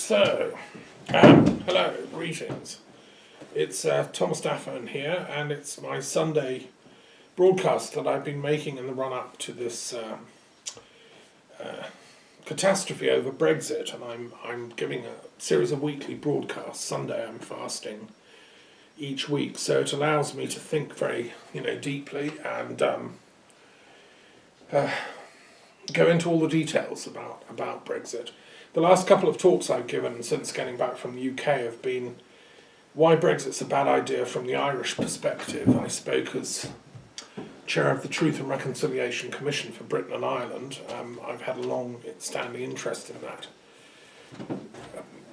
Hello, greetings. It's Thomas Daffern here, and it's my Sunday broadcast that I've been making in the run-up to this catastrophe over Brexit, and I'm giving a series of weekly broadcasts. Sunday I'm fasting each week, so it allows me to think very, deeply and go into all the details about Brexit. The last couple of talks I've given since getting back from the UK have been why Brexit's a bad idea from the Irish perspective. I spoke as chair of the Truth and Reconciliation Commission for Britain and Ireland. I've had a long-standing interest in that,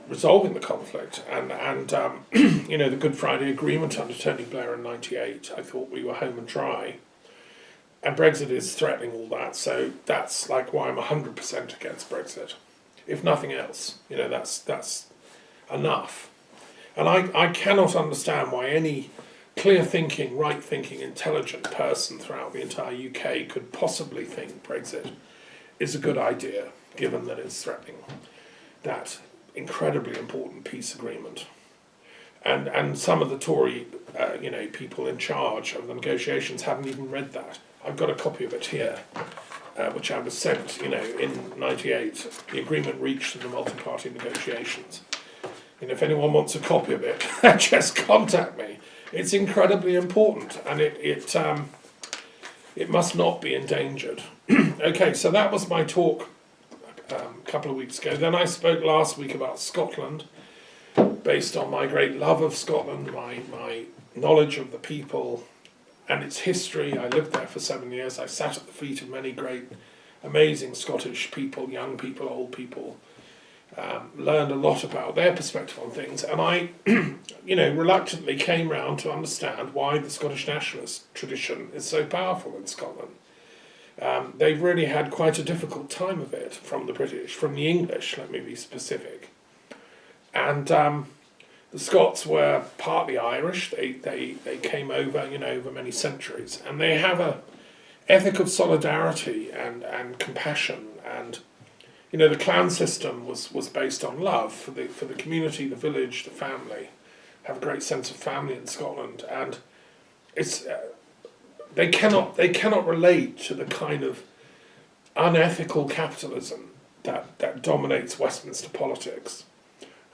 resolving the conflict, and the Good Friday Agreement under Tony Blair in '98. I thought we were home and dry, and Brexit is threatening all that. So that's like why I'm 100% against Brexit. If nothing else, that's enough. And I cannot understand why any clear-thinking, right-thinking, intelligent person throughout the entire UK could possibly think Brexit is a good idea, given that it's threatening that incredibly important peace agreement. And some of the Tory, people in charge of the negotiations haven't even read that. I've got a copy of it here, which I was sent, in '98. The agreement reached in the multi-party negotiations. And if anyone wants a copy of it, just contact me. It's incredibly important, and it must not be endangered. Okay, so that was my talk a couple of weeks ago. Then I spoke last week about Scotland, based on my great love of Scotland, my knowledge of the people and its history. I lived there for 7 years. I sat at the feet of many great, amazing Scottish people, young people, old people. Learned a lot about their perspective on things, and I, reluctantly came round to understand why the Scottish nationalist tradition is so powerful in Scotland. They've really had quite a difficult time of it from the British, from the English, let me be specific. And the Scots were partly Irish. They came over, over many centuries, and they have a ethic of solidarity and compassion, and the clan system was based on love for the community, the village, the family. Have a great sense of family in Scotland, and it's they cannot relate to the kind of unethical capitalism that dominates Westminster politics.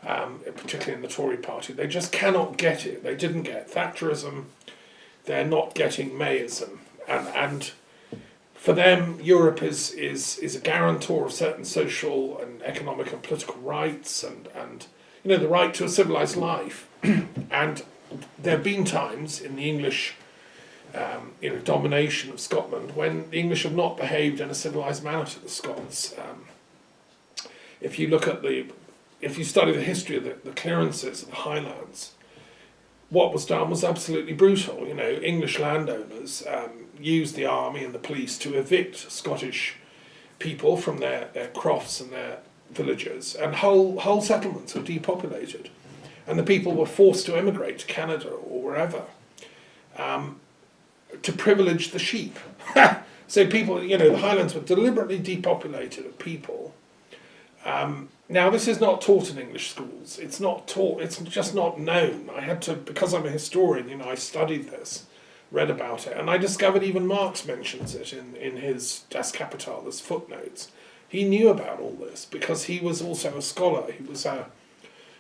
Particularly in the Tory party, they just cannot get it. They didn't get Thatcherism. They're not getting Mayism, and for them, Europe is a guarantor of certain social and economic and political rights, and the right to a civilized life. And there have been times in the English, domination of Scotland when the English have not behaved in a civilized manner to the Scots. If you study the history of the clearances of the Highlands, what was done was absolutely brutal. English landowners used the army and the police to evict Scottish people from their crofts and their villages, and whole settlements were depopulated, and the people were forced to emigrate to Canada or wherever to privilege the sheep. So people, the Highlands were deliberately depopulated of people. Now, this is not taught in English schools. It's not taught, it's just not known. I had to, because I'm a historian, I studied this, read about it, and I discovered even Marx mentions it in his Das Kapital as footnotes. He knew about all this because he was also a scholar. He was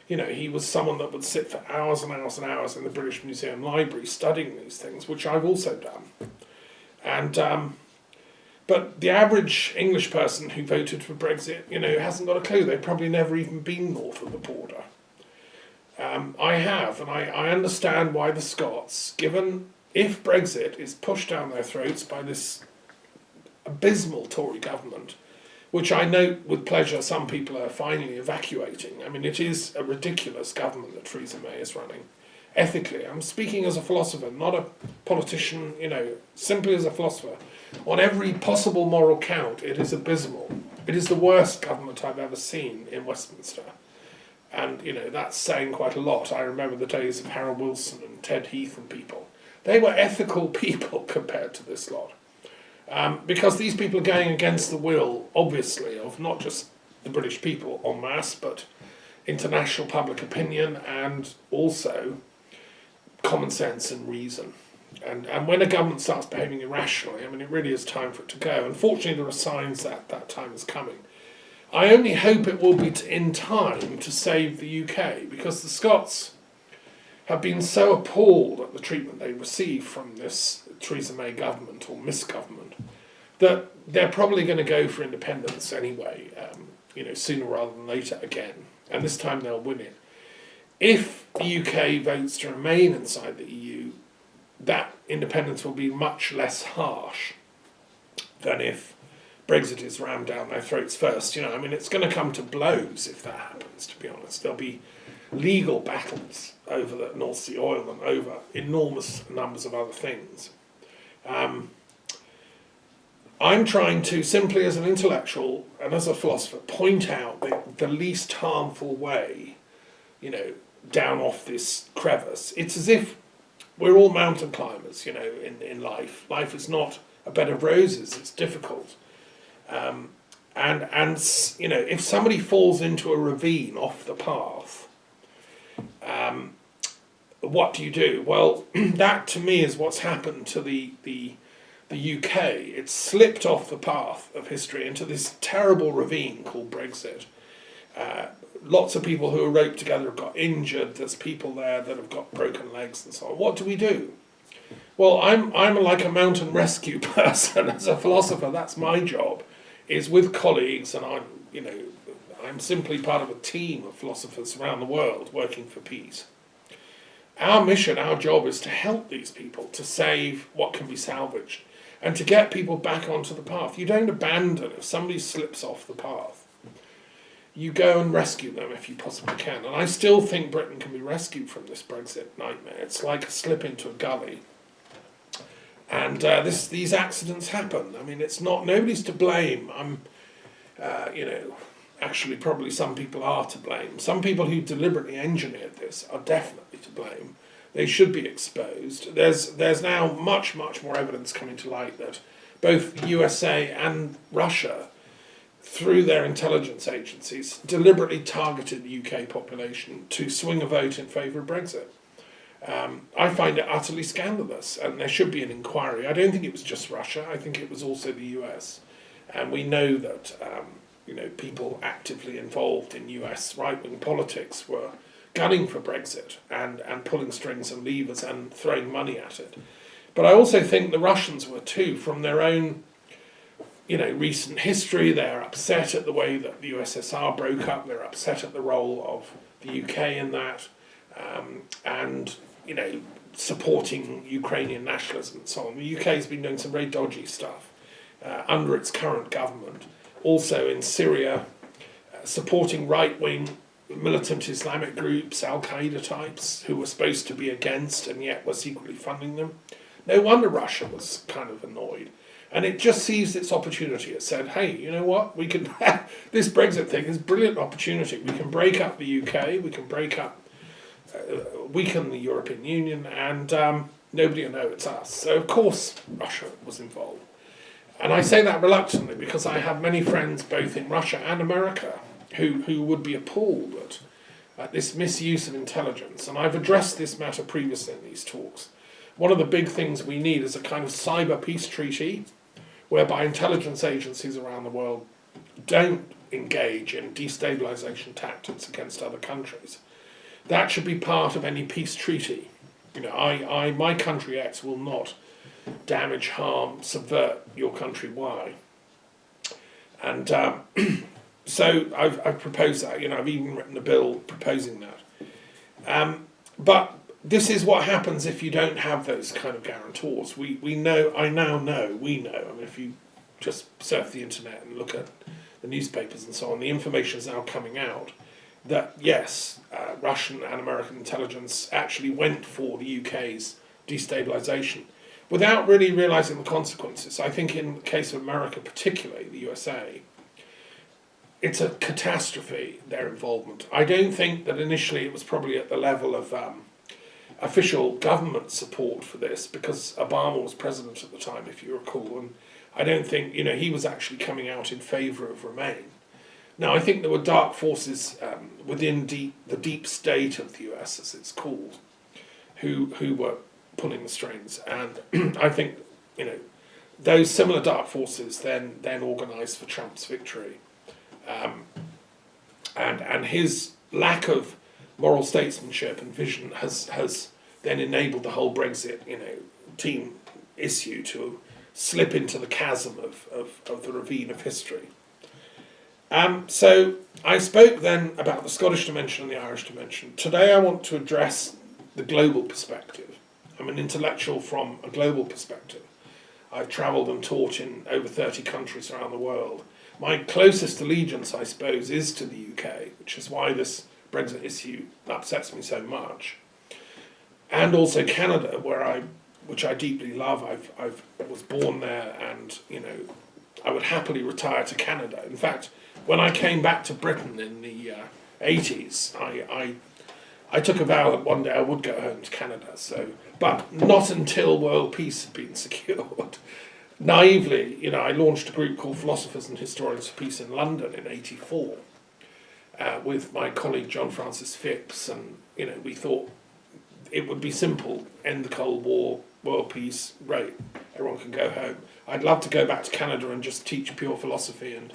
he was someone that would sit for hours and hours and hours in the British Museum Library studying these things, which I've also done. And but the average English person who voted for Brexit, hasn't got a clue. They've probably never even been north of the border. I have, and I understand why the Scots, given if Brexit is pushed down their throats by this abysmal Tory government, which I note with pleasure some people are finally evacuating. I mean, it is a ridiculous government that Theresa May is running. Ethically, I'm speaking as a philosopher, not a politician, simply as a philosopher. On every possible moral count, it is abysmal. It is the worst government I've ever seen in Westminster. And, that's saying quite a lot. I remember the days of Harold Wilson and Ted Heath and people. They were ethical people compared to this lot. Because these people are going against the will, obviously, of not just the British people en masse, but international public opinion and also common sense and reason. And when a government starts behaving irrationally, I mean, it really is time for it to go. Unfortunately, there are signs that that time is coming. I only hope it will be in time to save the UK, because the Scots have been so appalled at the treatment they receive from this Theresa May government, or misgovernment, that they're probably going to go for independence anyway, sooner rather than later again. And this time they'll win it. If the UK votes to remain inside the EU, that independence will be much less harsh than if Brexit is rammed down their throats first. It's going to come to blows if that happens, to be honest. There'll be legal battles over the North Sea oil and over enormous numbers of other things. I'm trying to, simply as an intellectual and as a philosopher, point out the least harmful way, down off this crevice. It's as if we're all mountain climbers, in life. Life is not a bed of roses, it's difficult. If somebody falls into a ravine off the path, what do you do? Well, that to me is what's happened to the UK. It's slipped off the path of history into this terrible ravine called Brexit. Lots of people who are roped together have got injured. There's people there that have got broken legs and so on. What do we do? Well, I'm like a mountain rescue person. As a philosopher, that's my job, is with colleagues, and I'm simply part of a team of philosophers around the world working for peace. Our mission, our job is to help these people, to save what can be salvaged, and to get people back onto the path. You don't abandon if somebody slips off the path. You go and rescue them if you possibly can. And I still think Britain can be rescued from this Brexit nightmare. It's like a slip into a gully. And these accidents happen. I mean, it's not, nobody's to blame. Actually probably some people are to blame. Some people who deliberately engineered this are definitely to blame. They should be exposed. There's now much, much more evidence coming to light that both the USA and Russia, through their intelligence agencies, deliberately targeted the UK population to swing a vote in favour of Brexit. I find it utterly scandalous, and there should be an inquiry. I don't think it was just Russia, I think it was also the US. And we know that people actively involved in US right-wing politics were gunning for Brexit and pulling strings and levers and throwing money at it. But I also think the Russians were too, from their own recent history. They're upset at the way that the USSR broke up. They're upset at the role of the UK in that, and supporting Ukrainian nationalism and so on. The UK has been doing some very dodgy stuff under its current government. Also in Syria, supporting right-wing militant Islamic groups, Al-Qaeda types, who were supposed to be against and yet were secretly funding them. No wonder Russia was kind of annoyed. And it just seized its opportunity. It said, hey, you know what? We can this Brexit thing is a brilliant opportunity. We can break up the UK, we can weaken the European Union, and nobody will know it's us. So, of course, Russia was involved. And I say that reluctantly because I have many friends both in Russia and America who would be appalled at this misuse of intelligence. And I've addressed this matter previously in these talks. One of the big things we need is a kind of cyber peace treaty whereby intelligence agencies around the world don't engage in destabilization tactics against other countries. That should be part of any peace treaty. My country X will not damage, harm, subvert your country Y. And so I've proposed that. I've even written a bill proposing that. But this is what happens if you don't have those kind of guarantors. We know. I mean, if you just surf the internet and look at the newspapers and so on, the information is now coming out that yes, Russian and American intelligence actually went for the UK's destabilization without really realizing the consequences. I think in the case of America, particularly the USA, it's a catastrophe, their involvement. I don't think that initially it was probably at the level of official government support for this, because Obama was president at the time, if you recall, and I don't think he was actually coming out in favour of Remain. Now, I think there were dark forces within the deep state of the US, as it's called, who were pulling the strings, and I think, you know, those similar dark forces then organised for Trump's victory, and his lack of moral statesmanship and vision has then enabled the whole Brexit, you know, team issue to slip into the chasm of the ravine of history. So I spoke then about the Scottish dimension and the Irish dimension. Today I want to address the global perspective. I'm an intellectual from a global perspective. I've travelled and taught in over 30 countries around the world. My closest allegiance, I suppose, is to the UK, which is why this Brexit issue upsets me so much. And also Canada, which I deeply love. I was born there, and, you know, I would happily retire to Canada. In fact, when I came back to Britain in the 80s, I took a vow that one day I would go home to Canada. So, but not until world peace had been secured. Naively, you know, I launched a group called Philosophers and Historians for Peace in London in '84 with my colleague John Francis Phipps, and, you know, we thought it would be simple: end the Cold War, world peace, great, everyone can go home. I'd love to go back to Canada and just teach pure philosophy and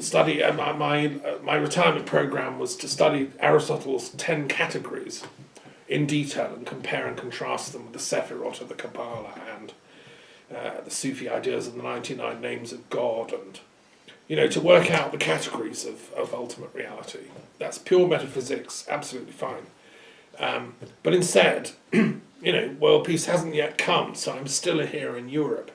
study. My retirement program was to study Aristotle's 10 categories in detail and compare and contrast them with the Sephirot of the Kabbalah and the Sufi ideas of the 99 names of God, and, you know, to work out the categories of ultimate reality. That's pure metaphysics, absolutely fine. But instead, you know, world peace hasn't yet come, so I'm still here in Europe.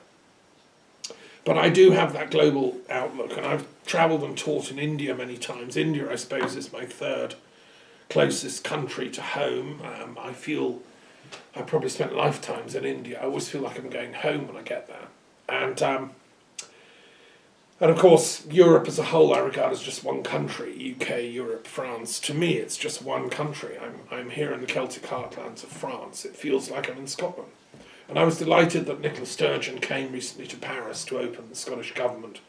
But I do have that global outlook, and I've travelled and taught in India many times. India, I suppose, is my third closest country to home. I feel I probably spent lifetimes in India. I always feel like I'm going home when I get there. And of course, Europe as a whole I regard as just one country. UK, Europe, France. To me, it's just one country. I'm here in the Celtic heartlands of France. It feels like I'm in Scotland. And I was delighted that Nicola Sturgeon came recently to Paris to open the Scottish Government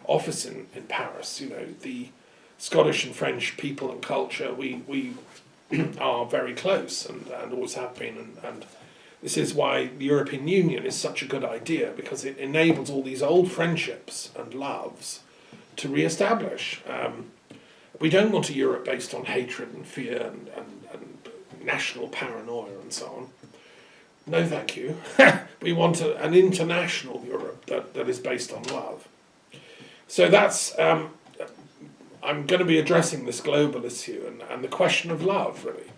office in Paris. You know, the Scottish and French people and culture, we are very close and always have been. And this is why the European Union is such a good idea, because it enables all these old friendships and loves to re-establish. We don't want a Europe based on hatred and fear and national paranoia and so on. No, thank you. We want an international Europe that is based on love. So that's, I'm going to be addressing this global issue and the question of love, really.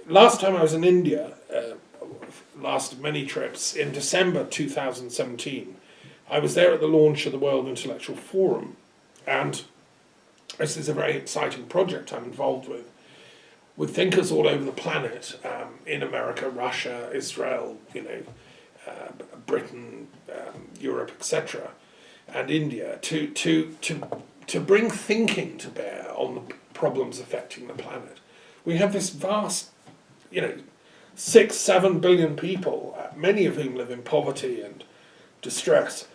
Last time I was in India, last of many trips, in December 2017, I was there at the launch of the World Intellectual Forum, and this is a very exciting project I'm involved with thinkers all over the planet, in America, Russia, Israel, you know, Britain, Europe, etc., and India, to bring thinking to bear on the problems affecting the planet. We have this vast, you know, 6-7 billion people, many of whom live in poverty and distress.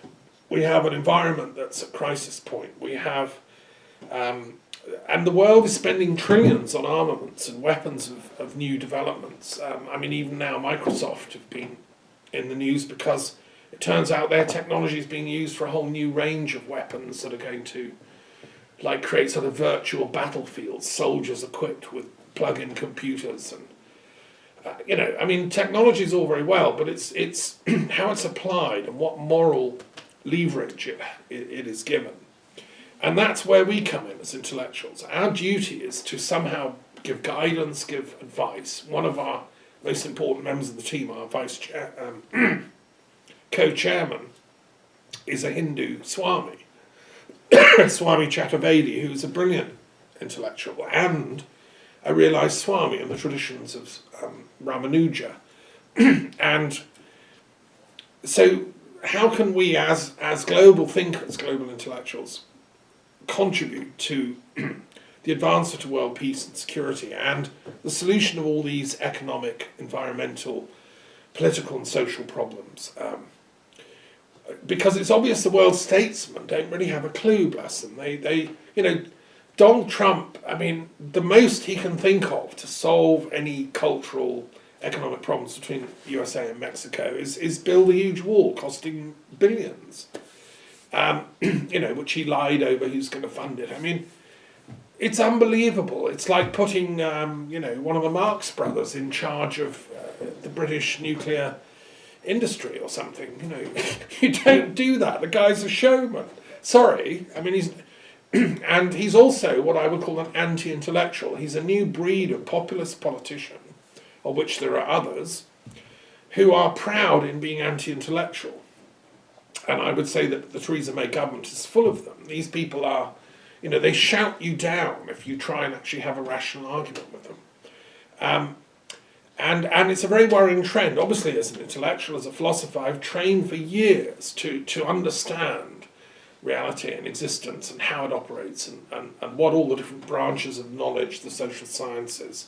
We have an environment that's at crisis point. We have and the world is spending trillions on armaments and weapons of new developments. I mean, even now Microsoft have been in the news because it turns out their technology is being used for a whole new range of weapons that are going to, like, create sort of virtual battlefields, soldiers equipped with plug-in computers. And you know, I mean, technology is all very well, but it's how it's applied and what moral leverage it is given. And that's where we come in as intellectuals. Our duty is to somehow give guidance, give advice. One of our most important members of the team, our co-chairman, is a Hindu Swami, Swami Chaturvedi, who's a brilliant intellectual and a realised Swami in the traditions of Ramanuja. And so how can we as global thinkers, global intellectuals, contribute to the advancement of world peace and security and the solution of all these economic, environmental, political and social problems? because it's obvious the world statesmen don't really have a clue, bless them. They Donald Trump, I mean, the most he can think of to solve any cultural, economic problems between USA and Mexico is build a huge wall costing billions, which he lied over who's going to fund it. I mean, it's unbelievable. It's like putting, one of the Marx brothers in charge of the British nuclear industry or something. You don't do that. The guy's a showman. Sorry, I mean, and he's also what I would call an anti-intellectual. He's a new breed of populist politician, of which there are others, who are proud in being anti-intellectual. And I would say that the Theresa May government is full of them. These people are, they shout you down if you try and actually have a rational argument with them. And it's a very worrying trend. Obviously, as an intellectual, as a philosopher, I've trained for years to understand reality and existence and how it operates and what all the different branches of knowledge, the social sciences,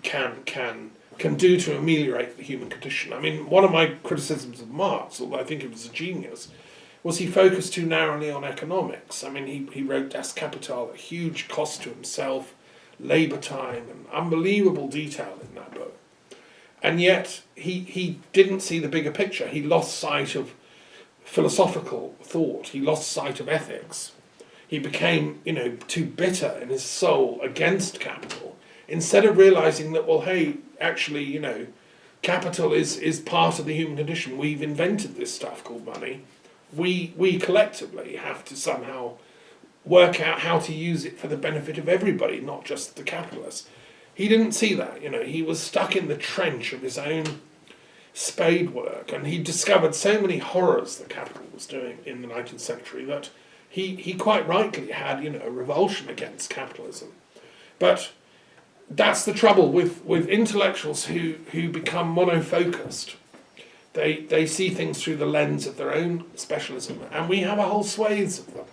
can do to ameliorate the human condition. I mean, one of my criticisms of Marx, although I think he was a genius, was he focused too narrowly on economics. I mean, he wrote Das Kapital, a huge cost to himself, labour time, and unbelievable detail in that book. And yet, he didn't see the bigger picture. He lost sight of philosophical thought. He lost sight of ethics. He became, too bitter in his soul against capital, instead of realising that, well, hey, actually, capital is part of the human condition. We've invented this stuff called money. We collectively have to somehow work out how to use it for the benefit of everybody, not just the capitalists. He didn't see that. He was stuck in the trench of his own spade work, and he discovered so many horrors that capital was doing in the 19th century that he quite rightly had a revulsion against capitalism. But that's the trouble with intellectuals who become monofocused. They see things through the lens of their own specialism, and we have a whole swathes of them.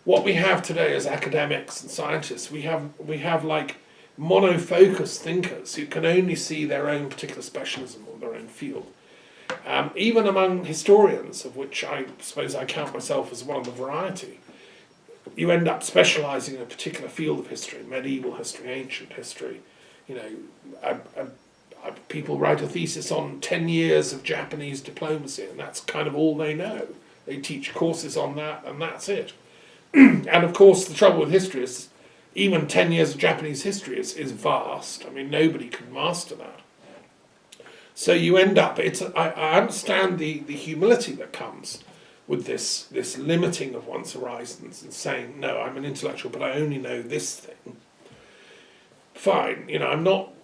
What we have today as academics and scientists, we have like monofocused thinkers who can only see their own particular specialism or their own field. Even among historians, of which I suppose I count myself as one of the variety, you end up specialising in a particular field of history, medieval history, ancient history. People write a thesis on 10 years of Japanese diplomacy, and that's kind of all they know. They teach courses on that, and that's it. And of course, the trouble with history is even 10 years of Japanese history is vast. I mean, nobody can master that. So you end up, I understand the humility that comes with this limiting of one's horizons and saying, no, I'm an intellectual, but I only know this thing. Fine,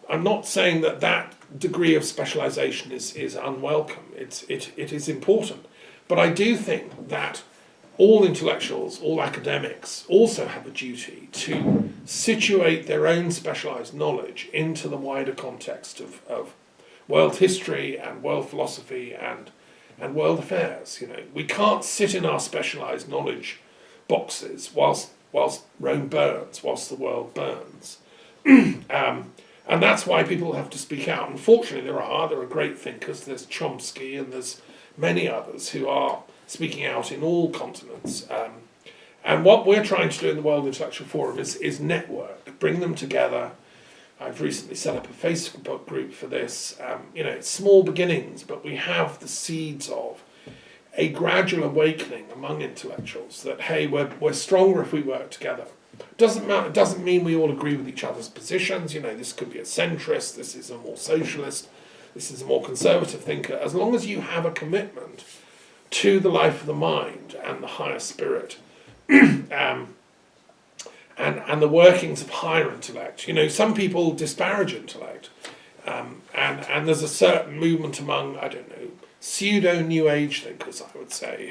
I'm not saying that degree of specialisation is unwelcome. It is important. But I do think that all intellectuals, all academics also have a duty to situate their own specialised knowledge into the wider context of world history and world philosophy and world affairs. We can't sit in our specialised knowledge boxes whilst Rome burns, whilst the world burns. And that's why people have to speak out. Unfortunately, there are great thinkers. There's Chomsky and there's many others who are speaking out in all continents. And what we're trying to do in the World Intellectual Forum is network, bring them together. I've recently set up a Facebook group for this. It's small beginnings, but we have the seeds of a gradual awakening among intellectuals that, hey, we're stronger if we work together. Doesn't matter. It doesn't mean we all agree with each other's positions. This could be a centrist, this is a more socialist, this is a more conservative thinker. As long as you have a commitment to the life of the mind and the higher spirit, and the workings of higher intellect. Some people disparage intellect, and there's a certain movement among, pseudo-New Age thinkers, I would say,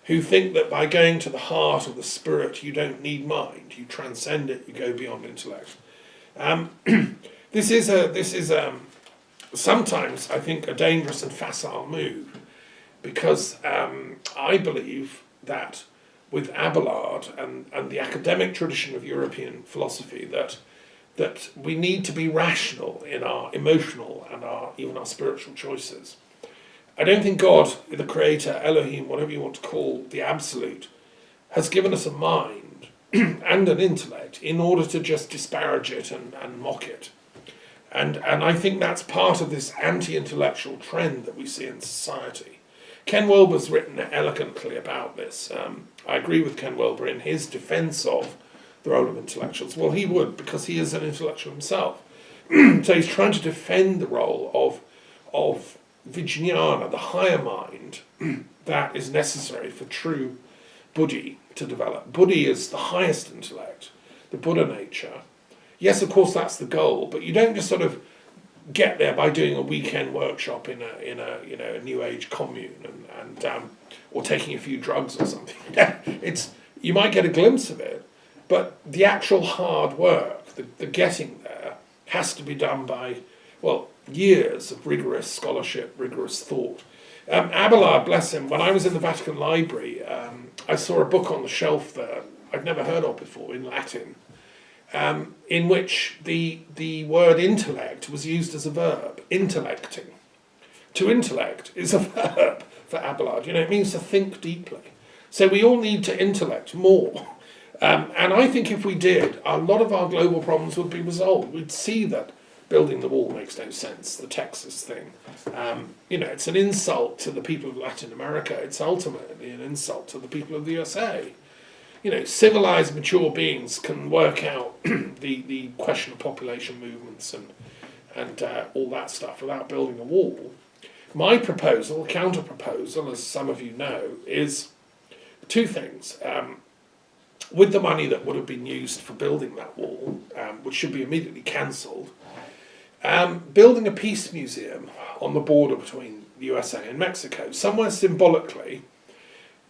who think that by going to the heart of the spirit, you don't need mind, you transcend it, you go beyond intellect. This is sometimes, I think, a dangerous and facile move, because I believe that with Abelard and the academic tradition of European philosophy, that we need to be rational in our emotional and even our spiritual choices. I don't think God, the creator, Elohim, whatever you want to call the absolute, has given us a mind and an intellect in order to just disparage it and mock it. And I think that's part of this anti-intellectual trend that we see in society. Ken Wilber's written elegantly about this. I agree with Ken Wilber in his defence of the role of intellectuals. Well, he would, because he is an intellectual himself. So he's trying to defend the role of Vijnana, the higher mind, that is necessary for true buddhi to develop. Buddhi is the highest intellect, the Buddha nature. Yes, of course, that's the goal, but you don't just sort of get there by doing a weekend workshop in a New Age commune or taking a few drugs or something. You might get a glimpse of it, but the actual hard work, the getting there, has to be done by, well, years of rigorous scholarship, rigorous thought. Abelard, bless him, when I was in the Vatican Library, I saw a book on the shelf there I'd never heard of before in Latin, in which the word intellect was used as a verb, intellecting. To intellect is a verb for Abelard. It means to think deeply. So we all need to intellect more. And I think if we did, a lot of our global problems would be resolved. We'd see that building the wall makes no sense, the Texas thing. It's an insult to the people of Latin America. It's ultimately an insult to the people of the USA. Civilized, mature beings can work out the question of population movements and all that stuff without building a wall. My proposal, counter-proposal, as some of you know, is two things. With the money that would have been used for building that wall, which should be immediately cancelled, building a peace museum on the border between the USA and Mexico, somewhere symbolically.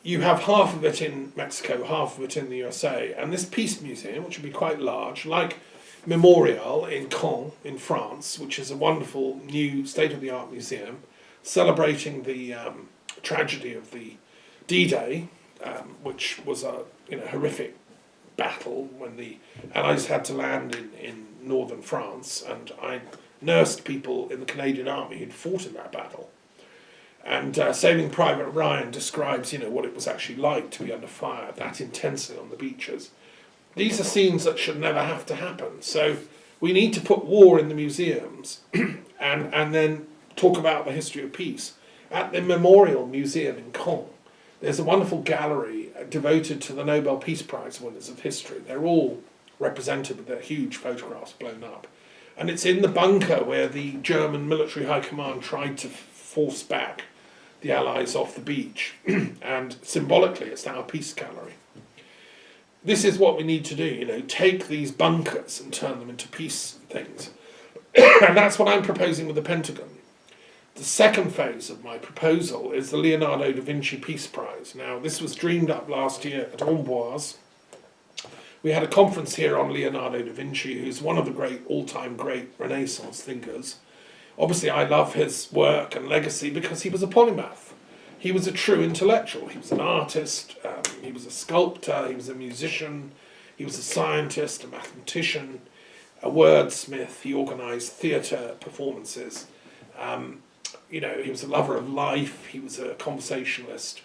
You have half of it in Mexico, half of it in the USA, and this peace museum, which would be quite large, like Memorial in Caen in France, which is a wonderful new state-of-the-art museum celebrating the tragedy of the D-Day, which was a horrific battle when the Allies had to land in northern France, and I nursed people in the Canadian Army who'd fought in that battle. And Saving Private Ryan describes, what it was actually like to be under fire that intensely on the beaches. These are scenes that should never have to happen. So we need to put war in the museums and then talk about the history of peace. At the Memorial Museum in Caen, there's a wonderful gallery devoted to the Nobel Peace Prize winners of history. They're all represented with their huge photographs blown up. And it's in the bunker where the German military high command tried to force back the Allies off the beach. And symbolically, it's now a peace gallery. This is what we need to do, take these bunkers and turn them into peace things. And that's what I'm proposing with the Pentagon. The second phase of my proposal is the Leonardo da Vinci Peace Prize. Now, this was dreamed up last year at Amboise. We had a conference here on Leonardo da Vinci, who's one of the all-time great Renaissance thinkers. Obviously, I love his work and legacy because he was a polymath. He was a true intellectual. He was an artist, he was a sculptor, he was a musician, he was a scientist, a mathematician, a wordsmith. He organised theatre performances. He was a lover of life, he was a conversationalist,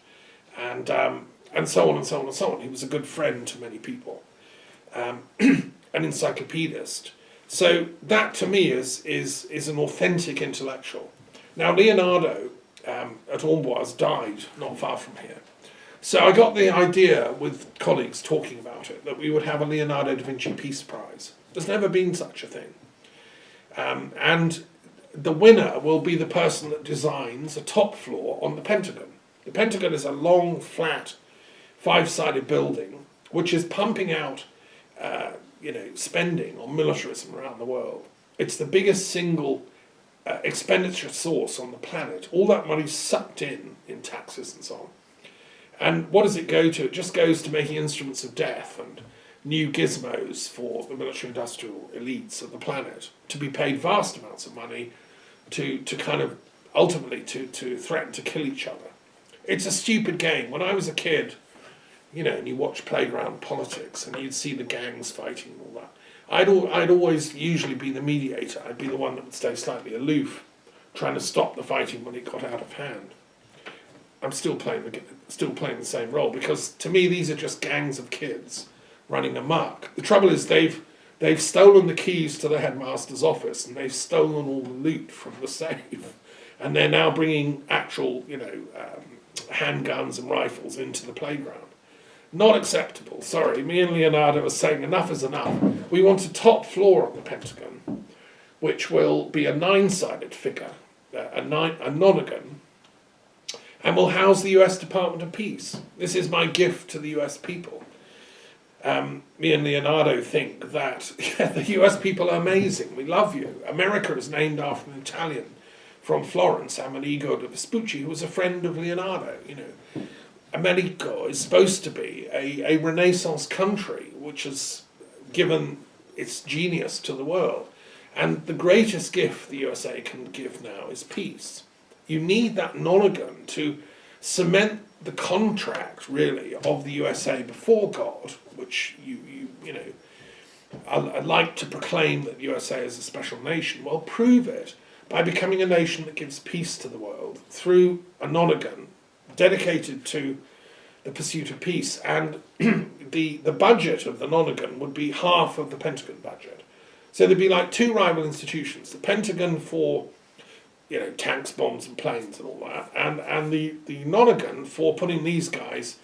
and so on and so on and so on. He was a good friend to many people, an encyclopedist. So that to me is an authentic intellectual. Now Leonardo at Amboise died not far from here. So I got the idea with colleagues talking about it that we would have a Leonardo da Vinci Peace Prize. There's never been such a thing. And the winner will be the person that designs a top floor on the Pentagon. The Pentagon is a long, flat, five-sided building which is pumping out spending on militarism around the world. It's the biggest single expenditure source on the planet. All that money's sucked in taxes and so on. And what does it go to? It just goes to making instruments of death and new gizmos for the military-industrial elites of the planet to be paid vast amounts of money to kind of ultimately to threaten to kill each other. It's a stupid game. When I was a kid, and you watch playground politics and you'd see the gangs fighting and all that, I'd always usually be the mediator. I'd be the one that would stay slightly aloof trying to stop the fighting when it got out of hand. I'm still playing the same role, because to me these are just gangs of kids running amok. The trouble is they've stolen the keys to the headmaster's office, and they've stolen all the loot from the safe, and they're now bringing actual, handguns and rifles into the playground. Not acceptable. Sorry, me and Leonardo are saying enough is enough. We want a top floor of the Pentagon, which will be a 9-sided figure, a nonagon, and will house the US Department of Peace. This is my gift to the US people. Me and Leonardo think that the US people are amazing. We love you. America is named after an Italian from Florence, Amerigo de Vespucci, who was a friend of Leonardo. America is supposed to be a Renaissance country which has given its genius to the world. And the greatest gift the USA can give now is peace. You need that nonagon to cement the contract, really, of the USA before God, which I'd like to proclaim that the USA is a special nation. Well, prove it by becoming a nation that gives peace to the world through a nonagon dedicated to the pursuit of peace. And the budget of the nonagon would be half of the Pentagon budget. So there'd be like two rival institutions: the Pentagon for tanks, bombs and planes and all that, and the nonagon for putting these guys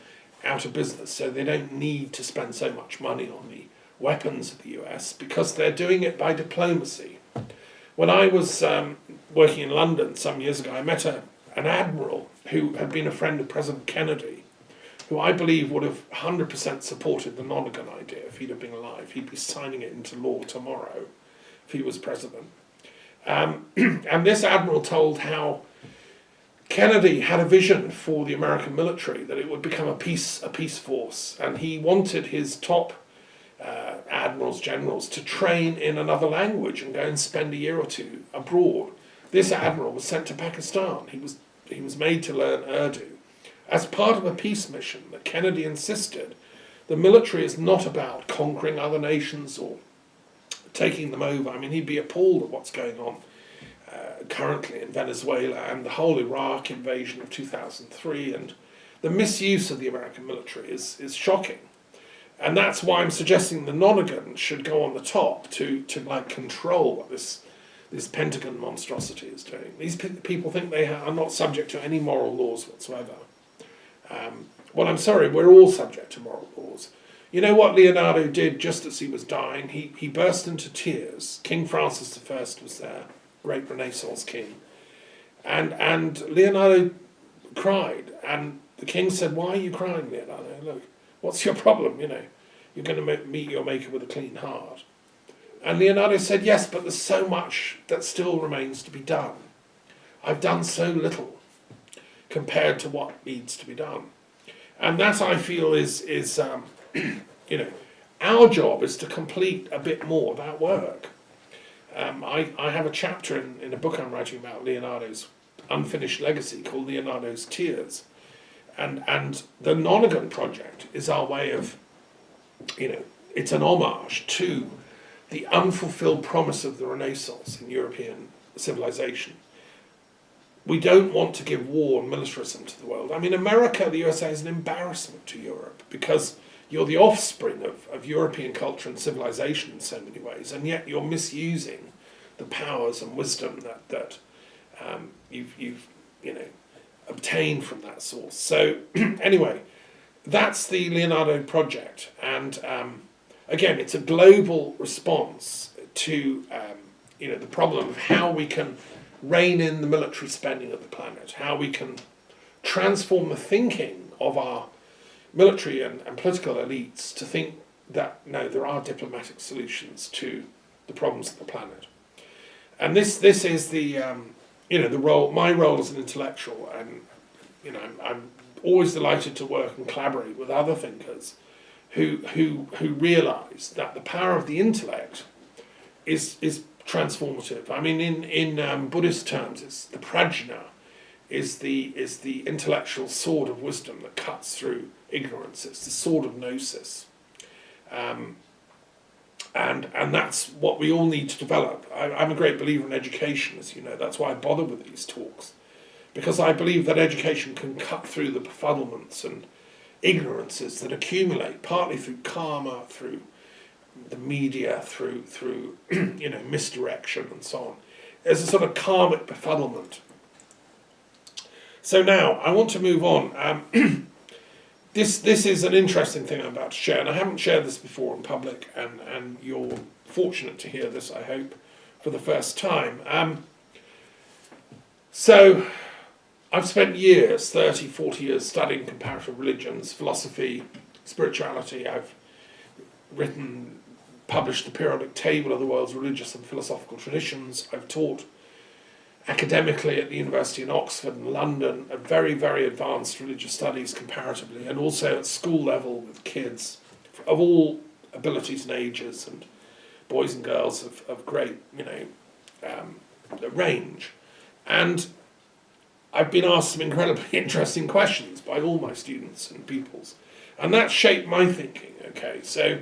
out of business, so they don't need to spend so much money on the weapons of the US, because they're doing it by diplomacy. When I was working in London some years ago, I met an admiral who had been a friend of President Kennedy, who I believe would have 100% supported the nonagon idea if he'd have been alive. He'd be signing it into law tomorrow if he was president. And this admiral told how Kennedy had a vision for the American military, that it would become a peace force, and he wanted his top admirals, generals, to train in another language and go and spend a year or two abroad. This admiral was sent to Pakistan. He was made to learn Urdu as part of a peace mission that Kennedy insisted the military is not about conquering other nations or taking them over. I mean, he'd be appalled at what's going on currently in Venezuela and the whole Iraq invasion of 2003, and the misuse of the American military is shocking. And that's why I'm suggesting the nonagon should go on the top to control what this Pentagon monstrosity is doing. These people think they are not subject to any moral laws whatsoever. Well, I'm sorry, we're all subject to moral laws. You know what Leonardo did just as he was dying? He burst into tears. King Francis I was there, great Renaissance king. And Leonardo cried. And the king said, "Why are you crying, Leonardo? Look, what's your problem? You're going to meet your maker with a clean heart." And Leonardo said, "Yes, but there's so much that still remains to be done. I've done so little compared to what needs to be done." And that, I feel, is our job is to complete a bit more of that work. I have a chapter in a book I'm writing about Leonardo's unfinished legacy called Leonardo's Tears. And the Nonagon Project is our way of, it's an homage to the unfulfilled promise of the Renaissance in European civilization. We don't want to give war and militarism to the world. I mean, America, the USA, is an embarrassment to Europe because you're the offspring of European culture and civilization in so many ways, and yet you're misusing the powers and wisdom that you've obtained from that source. So anyway, that's the Leonardo Project, and again, it's a global response to the problem of how we can rein in the military spending of the planet, how we can transform the thinking of our military and political elites to think that, no, there are diplomatic solutions to the problems of the planet. And this is the role, my role as an intellectual, and I'm always delighted to work and collaborate with other thinkers who realise that the power of the intellect is transformative. I mean, in Buddhist terms, it's the prajna, is the intellectual sword of wisdom that cuts through ignorance. It's the sword of gnosis. And that's what we all need to develop. I'm a great believer in education, as you know. That's why I bother with these talks, because I believe that education can cut through the befuddlements and ignorances that accumulate, partly through karma, through the media, through misdirection and so on. There's a sort of karmic befuddlement. So now I want to move on. This is an interesting thing I'm about to share, and I haven't shared this before in public, and you're fortunate to hear this, I hope, for the first time. So I've spent years, 30, 40 years, studying comparative religions, philosophy, spirituality. I've published the periodic table of the world's religious and philosophical traditions. I've taught academically at the university in Oxford and London, a very, very advanced religious studies comparatively, and also at school level with kids of all abilities and ages, and boys and girls of great, range. And I've been asked some incredibly interesting questions by all my students and pupils, and that shaped my thinking. Okay, so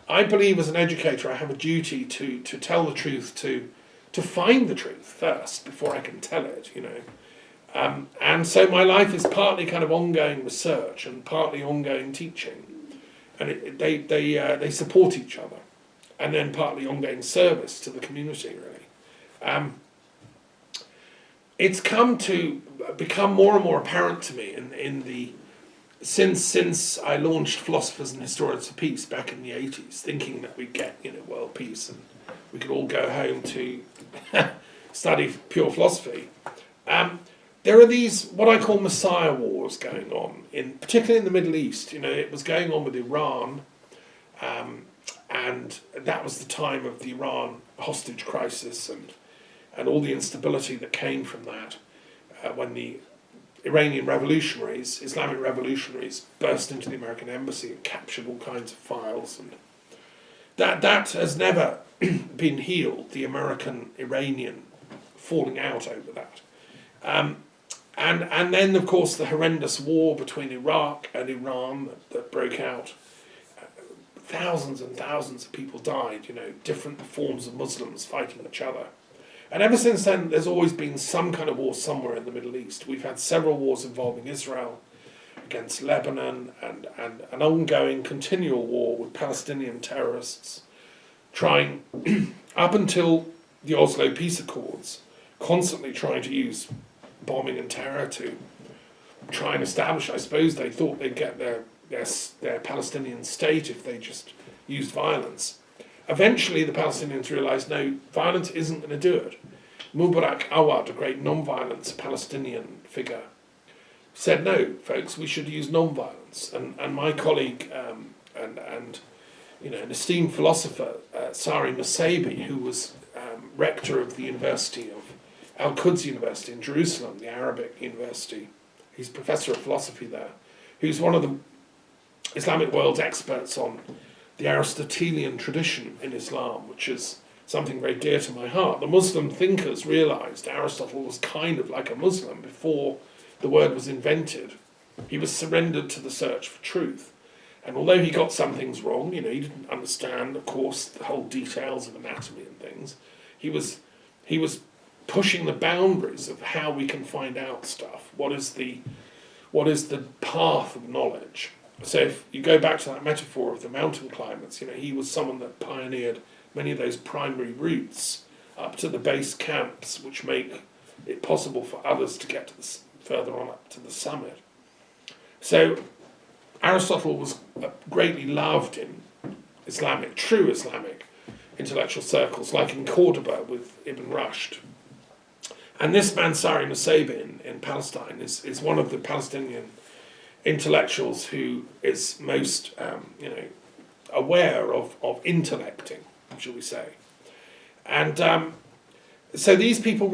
I believe as an educator I have a duty to tell the truth, to find the truth first before I can tell it, and so my life is partly kind of ongoing research and partly ongoing teaching, and they support each other, and then partly ongoing service to the community, really. It's come to become more and more apparent to me since I launched Philosophers and Historians for Peace back in the 80s, thinking that we'd get world peace and we could all go home to study pure philosophy. There are these, what I call Messiah wars going on, particularly in the Middle East. It was going on with Iran, and that was the time of the Iran hostage crisis and all the instability that came from that, when the Iranian revolutionaries, Islamic revolutionaries, burst into the American embassy and captured all kinds of files, and that has never been healed, the American-Iranian falling out over that. And then, of course, the horrendous war between Iraq and Iran that broke out. Thousands and thousands of people died, different forms of Muslims fighting each other. And ever since then, there's always been some kind of war somewhere in the Middle East. We've had several wars involving Israel against Lebanon, and an ongoing continual war with Palestinian terrorists trying, up until the Oslo Peace Accords, constantly trying to use bombing and terror to try and establish, I suppose they thought they'd get their Palestinian state if they just used violence. Eventually the Palestinians realised, no, violence isn't going to do it. Mubarak Awad, a great non-violence Palestinian figure, said, no, folks, we should use non-violence. And my colleague and an esteemed philosopher, Sari Musabi, who was rector of the University of Al-Quds University in Jerusalem, the Arabic university, he's professor of philosophy there, who's one of the Islamic world's experts on the Aristotelian tradition in Islam, which is something very dear to my heart. The Muslim thinkers realised Aristotle was kind of like a Muslim before the word was invented. He was surrendered to the search for truth. And although he got some things wrong, he didn't understand, of course, the whole details of anatomy and things, he was pushing the boundaries of how we can find out stuff. What is the path of knowledge? So if you go back to that metaphor of the mountain climbers, he was someone that pioneered many of those primary routes up to the base camps, which make it possible for others to get further on up to the summit. So Aristotle was greatly loved in true Islamic intellectual circles, like in Cordoba with Ibn Rushd. And this man, Sari Musabi, in Palestine, is one of the Palestinian intellectuals who is most, aware of intellecting, shall we say. And so these people